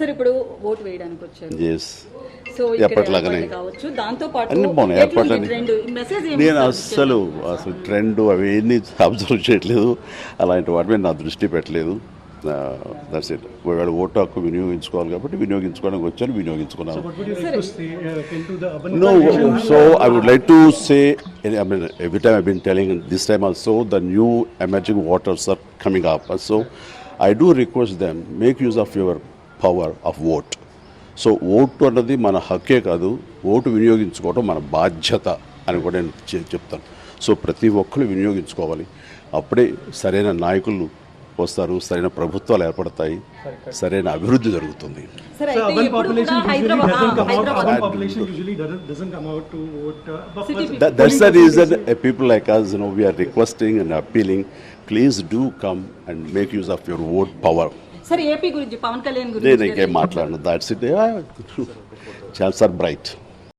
Sir ఇప్పుడు vote వేయడానికి వచ్చారు. ఎస్, సో ఎప్పటిలాగానే కావచ్చు, దాంతో పాటు అన్ని బాగున్నాయి. ఎప్పటిలానే మెసేజ్ నేను అసలు ట్రెండ్ అవి ఎన్ని అబ్జర్వ్ చేయట్లేదు, అలాంటి వాటి మీద నా దృష్టి పెట్టలేదు. That's it. వాడు ఓటు హక్కు వినియోగించుకోవాలి కాబట్టి వినియోగించుకోవడానికి వచ్చాను, వినియోగించుకున్నాను. No, so I would like to say, I mean, every time I've been telling, this time also, the new emerging waters are coming up. So I do request them, make use of your power of vote. So vote అన్నది మన హక్కే కాదు, vote వినియోగించుకోవడం మన బాధ్యత అని కూడా నేను చెప్తాను. So ప్రతి ఒక్కరు వినియోగించుకోవాలి, అప్పుడే సరైన నాయకులు వస్తారు, సరైన ప్రభుత్వాలు ఏర్పడతాయి, సరైన అభివృద్ధి జరుగుతుంది. That's the reason people like us, we are requesting and appealing, please do come and make use of your vote power. సరే, ఏపీ గురించి, పవన్ కళ్యాణ్ గురించి నేను ఇంకేం మాట్లాడను. That's it. Chance are bright.